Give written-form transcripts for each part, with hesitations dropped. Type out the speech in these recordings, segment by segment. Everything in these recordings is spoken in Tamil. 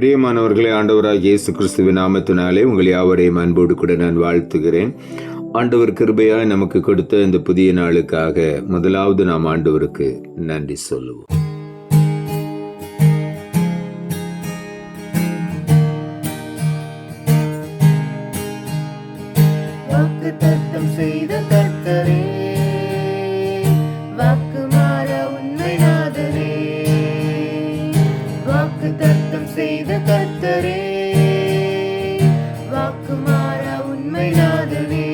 பிரியமானவர்களே, ஆண்டவராகிய இயேசு கிறிஸ்துவின் நாமத்தினாலே உங்கள் யாவரையும் அன்போடு கூட நான் வாழ்த்துகிறேன். ஆண்டவர் கிருபையாய் நமக்கு கொடுத்த இந்த புதிய நாளுக்காக முதலாவது நாம் ஆண்டவருக்கு நன்றி சொல்லுவோம். வாக்குத்தத்தம் செய்த கர்த்தரே, வாக்கு மாற உண்மை நாதரே. வாக்குத்தத்தம் செய்த கர்த்தரே, வாக்கு மாற உண்மை நாதரே.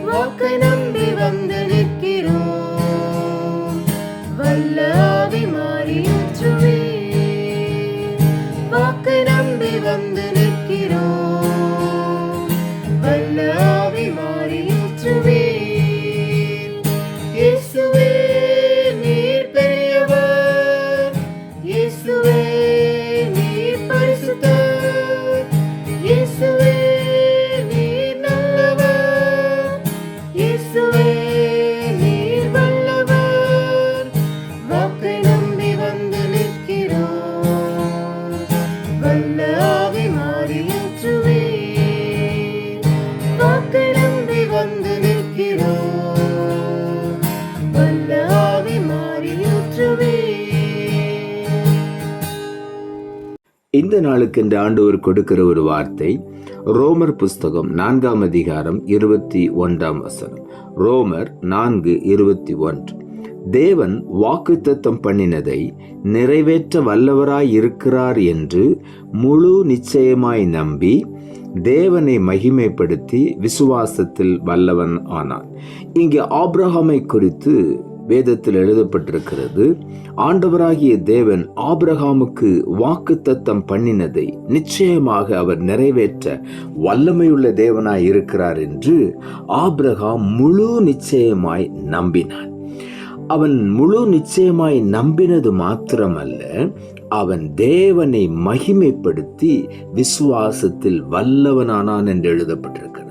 வாக்கை நம்பி வந்து நிற்கிறோம், வல்ல ஆவி மாறி ஊற்றுவே. வாக்கை நம்பி வந்து நிற்கிறோம், வல்ல ஆவி மாறி ஊற்றுவீர். இயேசுவே நீர் பெரியவர், இயேசுவே நீர் பரிசுத்தர், இயேசுவே நீர் நல்லவர், இயேசுவே நீர் வல்லவர். வாக்கை நம்பி வந்து நிற்கிறோம், வல்ல ஆவி மாறி ஊற்றுவீர். வாக்கை நம்பி வந்து நிற்கிறோம், வல்ல ஆவி மாறி ஊற்றுவீர். இந்த நாளுக்கென்று ஆண்டவர் கொடுக்கிற ஒரு வார்த்தை ரோமர் புஸ்தகம் 4ஆம் அதிகாரம் 21ஆம் வசனம். ரோமர் 4:21. தேவன் வாக்குத்தத்தம் பண்ணினதை நிறைவேற்ற வல்லவராய் இருக்கிறார் என்று முழு நிச்சயமாய் நம்பி தேவனை மகிமைப்படுத்தி விசுவாசத்தில் வல்லவன் ஆனான். இங்கே ஆபிரகாமை குறித்து வேதத்தில் எழுதப்பட்டிருக்கிறது. ஆண்டவராகிய தேவன் ஆபிரகாமுக்கு வாக்குத்தத்தம் பண்ணினதை நிச்சயமாக அவர் நிறைவேற்ற வல்லமையுள்ள தேவனாய் இருக்கிறார் என்று ஆபிரகாம் முழு நிச்சயமாய் நம்பினான். அவன் முழு நிச்சயமாய் நம்பினது மாத்திரமல்ல, அவன் தேவனை மகிமைப்படுத்தி விசுவாசத்தில் வல்லவனானான் என்று எழுதப்பட்டிருக்கிறது.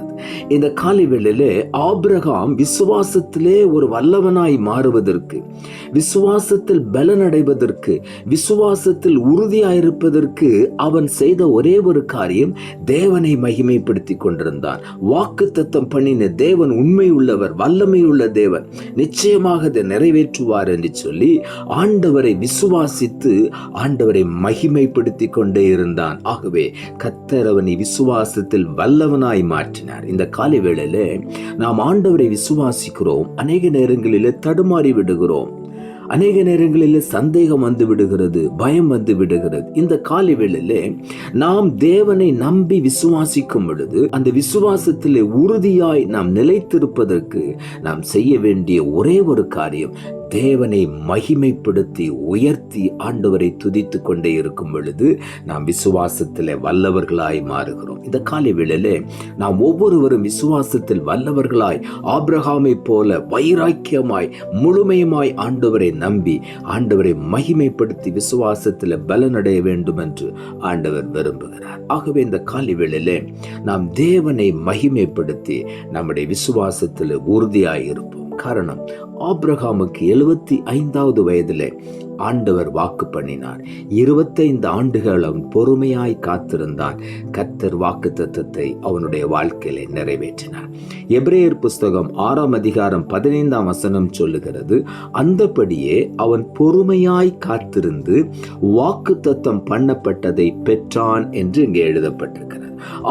இந்த காலை வேளையிலே ஆபிரகாம் விசுவாசத்திலே ஒரு வல்லவனாய் மாறுவதற்கு, விசுவாசத்தில் பலனடைவதற்கு, விசுவாசத்தில் உறுதியாயிருப்பதற்கு அவன் செய்த ஒரே ஒரு காரியம் தேவனை மகிமைப்படுத்தி கொண்டிருந்தான். வாக்குத்தத்தம் பண்ணின தேவன் உண்மை உள்ளவர், வல்லமை உள்ள தேவன், நிச்சயமாக அதை நிறைவேற்றுவார் என்று சொல்லி ஆண்டவரை விசுவாசித்து ஆண்டவரை மகிமைப்படுத்தி கொண்டே இருந்தான். ஆகவே கர்த்தர் அவனை விசுவாசத்தில் வல்லவனாய் மாற்றினார். இந்த காலை வேளையில நாம் ஆண்டவரை விசுவாசிக்கிறோம், அநேக நேரங்களில் தடுமாறி விடுகிறோம், அநேக நேரங்களில் சந்தேகம் வந்து விடுகிறது, பயம் வந்து விடுகிறது. இந்த காலை வேளையிலே நாம் தேவனை நம்பி விசுவாசிக்கும் பொழுது அந்த விசுவாசத்திலே உறுதியாய் நாம் நிலைத்திருப்பதற்கு நாம் செய்ய வேண்டிய ஒரே ஒரு காரியம், தேவனை மகிமைப்படுத்தி உயர்த்தி ஆண்டவரை துதித்து கொண்டே இருக்கும் பொழுது நாம் விசுவாசத்தில் வல்லவர்களாய் மாறுகிறோம். இந்த காலை வேளையிலே நாம் ஒவ்வொருவரும் விசுவாசத்தில் வல்லவர்களாய் ஆபிரகாமை போல வைராக்கியமாய் முழுமையுமாய் ஆண்டவரை நம்பி ஆண்டவரை மகிமைப்படுத்தி விசுவாசத்தில் பலனடைய வேண்டும் என்று ஆண்டவர் விரும்புகிறார். ஆகவே இந்த காலை வேளையிலே நாம் தேவனை மகிமைப்படுத்தி நம்முடைய விசுவாசத்தில் உறுதியாய் இருப்போம். காரணம், ஆபிரகாமுக்கு 75வது வயதிலே ஆண்டவர் வாக்கு பண்ணினார். 25 ஆண்டுகள் அவன் பொறுமையாய் காத்திருந்தான். கர்த்தர் வாக்குத்தத்தத்தை அவனுடைய வாழ்க்கையிலே நிறைவேற்றினார். எபிரேயர் புஸ்தகம் 6ஆம் அதிகாரம் 15ஆம் வசனம் சொல்லுகிறது, அந்தபடியே அவன் பொறுமையாய் காத்திருந்து வாக்குத்தத்தம் பண்ணப்பட்டதை பெற்றான் என்று இங்கே எழுதப்பட்டிருக்கிறது.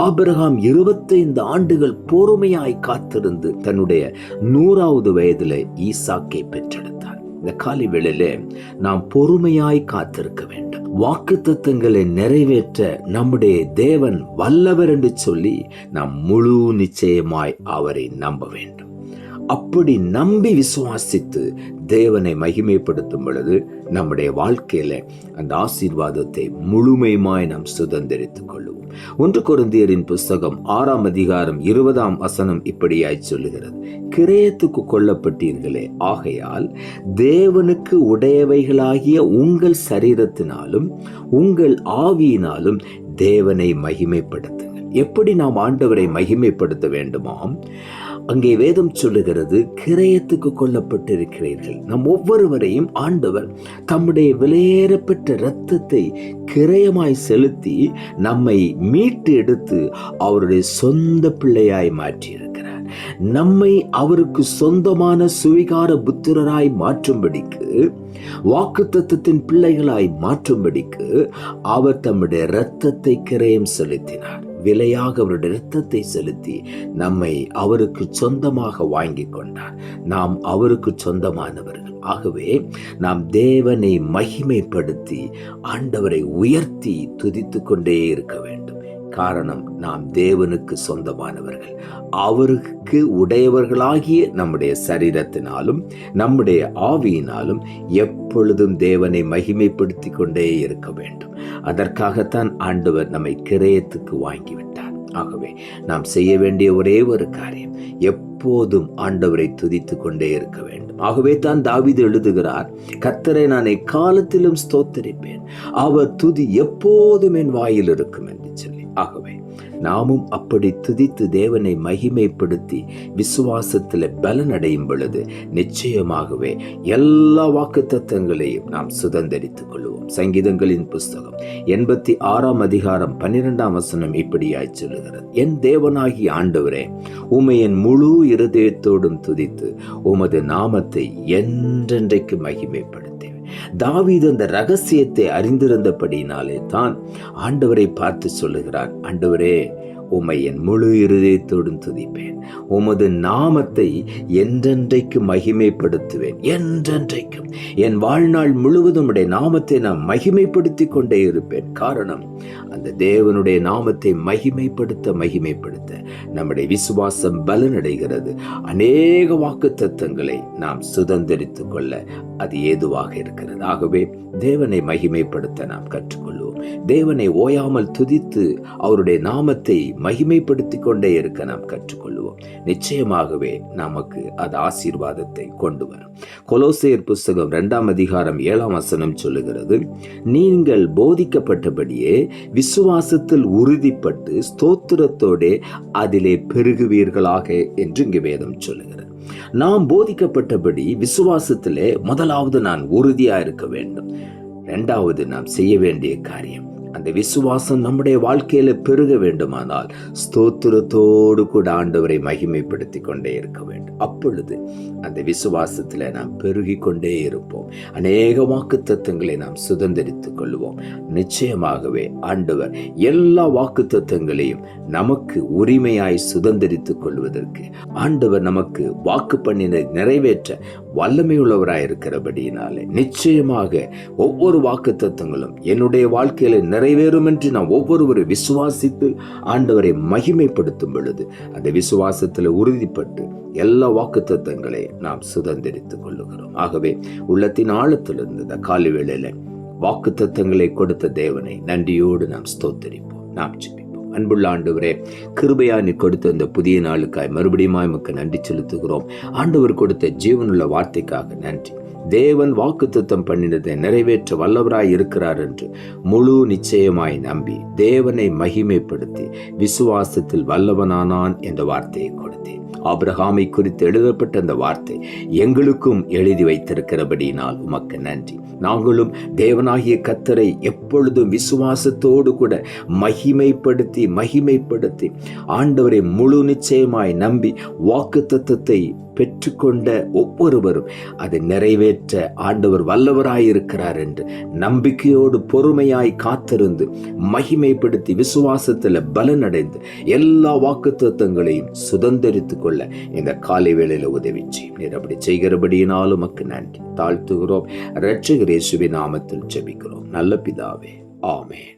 ஆபிரகாம் 25 ஆண்டுகள் பொறுமையாய் காத்திருந்து தன்னுடைய 100வது வயதிலே ஈசாக்கை பெற்றெடுத்தார். இந்த காலை வேளையிலே நாம் பொறுமையாய் காத்திருக்க வேண்டும். வாக்குத்தத்தங்களை நிறைவேற்ற நம்முடைய தேவன் வல்லவர் என்று சொல்லி நாம் முழு நிச்சயமாய் அவரை நம்ப வேண்டும். அப்படி நம்பி விசுவாசித்து தேவனை மகிமைப்படுத்தும் பொழுது நம்முடைய வாழ்க்கையில அந்த ஆசீர்வாதத்தை முழுமையுமாய் நாம் சுதந்திரித்துக் கொள்வோம். 1 கொரிந்தியரின் புஸ்தகம் 6ஆம் அதிகாரம் 20ஆம் வசனம் இப்படியாய் சொல்லுகிறது, கிரயத்துக்கு கொல்லப்பட்டீர்களே, ஆகையால் தேவனுக்கு உடையவைகளாகிய உங்கள் சரீரத்தினாலும் உங்கள் ஆவியினாலும் தேவனை மகிமைப்படுத்துங்கள். எப்படி நாம் ஆண்டவரை மகிமைப்படுத்த வேண்டுமாம்? அங்கே வேதம் சொல்லுகிறது, கிரயத்துக்கு கொல்லப்பட்டிருக்கிறீர்கள். நம் ஒவ்வொருவரையும் ஆண்டவர் தம்முடைய விலையேறப்பெற்ற இரத்தத்தை கிரயமாய் செலுத்தி நம்மை மீட்டு எடுத்து அவருடைய சொந்த பிள்ளையாய் மாற்றியிருக்கிறார். நம்மை அவருக்கு சொந்தமான சுவிகார புத்திரராய் மாற்றும்படிக்கு, வாக்குத்தத்தத்தின் பிள்ளைகளாய் மாற்றும்படிக்கு அவர் தம்முடைய இரத்தத்தை கிரயம் செலுத்தினார். விலையாக அவருடைய இரத்தத்தை செலுத்தி நம்மை அவருக்கு சொந்தமாக வாங்கி கொண்டார். நாம் அவருக்கு சொந்தமானவர்கள். ஆகவே நாம் தேவனை மகிமைப்படுத்தி ஆண்டவரை உயர்த்தி துதித்து கொண்டே இருக்க வேண்டும். காரணம், நாம் தேவனுக்கு சொந்தமானவர்கள். அவருக்கு உடையவர்களாகிய நம்முடைய சரீரத்தினாலும் நம்முடைய ஆவியினாலும் எப்பொழுதும் தேவனை மகிமைப்படுத்தி கொண்டே இருக்க வேண்டும். அதற்காகத்தான் ஆண்டவர் நம்மை கிரயத்துக்கு வாங்கிவிட்டார். ஆகவே நாம் செய்ய வேண்டிய ஒரே ஒரு காரியம், எப்போதும் ஆண்டவரை துதித்து கொண்டே இருக்க வேண்டும். ஆகவே தான் தாவீது எழுதுகிறார், கர்த்தரை நான் எக்காலத்திலும் ஸ்தோத்தரிப்பேன், அவர் துதி எப்போதும் என் வாயில் இருக்கும் என்று சொல்லி. ஆகவே நாமும் அப்படி துதித்து தேவனை மகிமைப்படுத்தி விசுவாசத்தில் பலன் அடையும் பொழுது நிச்சயமாகவே எல்லா வாக்குத்தத்தங்களையும் நாம் சுதந்தரித்துக் கொள்வோம். சங்கீதங்களின் புஸ்தகம் 86:12 இப்படியாய் சொல்லுகிறது, என் தேவனாகிய ஆண்டவரே, உம்மை என் முழு இருதயத்தோடும் துதித்து உமது நாமத்தை என்றென்றைக்கு மகிமைப்படுத்தேன். தாவீது அந்த ரகசியத்தை அறிந்திருந்தபடினாலே தான் ஆண்டவரை பார்த்து சொல்லுகிறார், ஆண்டவரே, உம்மை என் முழு இருதயத்தோடும் துதிப்பேன், உமது நாமத்தை என்றென்றைக்கு மகிமைப்படுத்துவேன். என்றென்றைக்கும் என் வாழ்நாள் முழுவதும் உடைய நாமத்தை நான் மகிமைப்படுத்தி கொண்டே இருப்பேன். காரணம், அந்த தேவனுடைய நாமத்தை மகிமைப்படுத்த நம்முடைய விசுவாசம் பலனடைகிறது. அநேக வாக்குத்தத்தங்களை நாம் சுதந்திரித்துக் கொள்ள அது ஏதுவாக இருக்கிறது. ஆகவே தேவனை மகிமைப்படுத்த நாம் கற்றுக்கொள்வோம். தேவனை ஓயாமல் துதித்து அவருடைய நாமத்தை மகிமைப்படுத்தி கொண்டே இருக்க நாம் கற்றுக்கொள்வோம். நிச்சயமாகவே நமக்கு அது ஆசீர்வாதத்தை கொண்டு வரும். கொலோசையர் புஸ்தகம் 2:7 சொல்லுகிறது, நீங்கள் போதிக்கப்பட்டபடியே விசுவாசத்தில் உறுதிப்பட்டு ஸ்தோத்திரத்தோடே அதிலே பெருகுவீர்களாக என்று இங்கு வேதம் சொல்லுகிறது. நாம் போதிக்கப்பட்டபடி விசுவாசத்திலே முதலாவது நான் உறுதியா இருக்க வேண்டும். இரண்டாவது நாம் செய்ய வேண்டிய காரியம், அந்த விசுவாசம் நம்முடைய வாழ்க்கையில பெருக வேண்டுமானால் ஸ்தோத்திரத்தோடு கூட ஆண்டவரை மகிமைப்படுத்தி கொண்டே இருக்க வேண்டும். அப்பொழுது அந்த விசுவாசத்துல நாம் பெருகி கொண்டே இருப்போம். அநேக வாக்குத்தத்தங்களை நாம் சுதந்திரித்துக் கொள்வோம். நிச்சயமாகவே ஆண்டவர் எல்லா வாக்குத்தத்தங்களையும் நமக்கு உரிமையாய் சுதந்திரித்துக் கொள்வதற்கு ஆண்டவர் நமக்கு வாக்கு பண்ணின நிறைவேற்ற வல்லமை உள்ளவராய் இருக்கிறபடியினாலே நிச்சயமாக ஒவ்வொரு வாக்குத்தத்தங்களும் என்னுடைய வாழ்க்கையில நிறைவேறும் என்று நாம் ஒவ்வொருவரும் விசுவாசித்து ஆண்டவரை மகிமைப்படுத்தும் பொழுது அந்த விசுவாசத்தில் உறுதிப்பட்டு எல்லா வாக்குத்தத்தங்களை நாம் சுதந்திரித்துக் கொள்ளுகிறோம். ஆகவே உள்ளத்தின் ஆழத்திலிருந்து இந்த காலை வேளையில வாக்குத்தத்தங்களை கொடுத்த தேவனை நன்றியோடு நாம் ஸ்தோத்தரிப்போம். நாம் ஜெபிப்போம். அன்புள்ள ஆண்டவரே, கிருபையா நீ கொடுத்த இந்த புதிய நாளுக்காய் மறுபடியும் உமக்கு நன்றி செலுத்துகிறோம். ஆண்டவர் கொடுத்த ஜீவனுள்ள வார்த்தைக்காக நன்றி. தேவன் வாக்குத்தத்தம் பண்ணினதை நிறைவேற்ற வல்லவராய் இருக்கிறார் என்று முழு நிச்சயமாய் நம்பி தேவனை மகிமைப்படுத்தி விசுவாசத்தில் வல்லவனானான் என்ற வார்த்தையை கொடுத்தேன். ஆபிரகாமை குறித்து எழுதப்பட்ட அந்த வார்த்தை எங்களுக்கும் எழுதி வைத்திருக்கிறபடியினால் உமக்கு நன்றி. நாங்களும் தேவனாகிய கர்த்தரை எப்பொழுதும் விசுவாசத்தோடு கூட மகிமைப்படுத்தி ஆண்டவரை முழு நிச்சயமாய் நம்பி வாக்குத்தத்தத்தை பெற்றுக்கொண்ட ஒவ்வொருவரும் அதை நிறைவேற்ற ஆண்டவர் வல்லவராயிருக்கிறார் என்று நம்பிக்கையோடு பொறுமையாய் காத்திருந்து மகிமைப்படுத்தி விசுவாசத்தில் பலனடைந்து எல்லா வாக்குத்தத்தங்களையும் சுதந்திரித்துக் கொள்ள இந்த காலை வேளையில உதவி செய்யும். நீர் அப்படி செய்கிறபடியினாலும் உமக்கு நன்றி தாழ்த்துகிறோம். இரட்சகர் இயேசுவின் நாமத்தில் ஜெபிக்கிறோம் நல்ல பிதாவே, ஆமென்.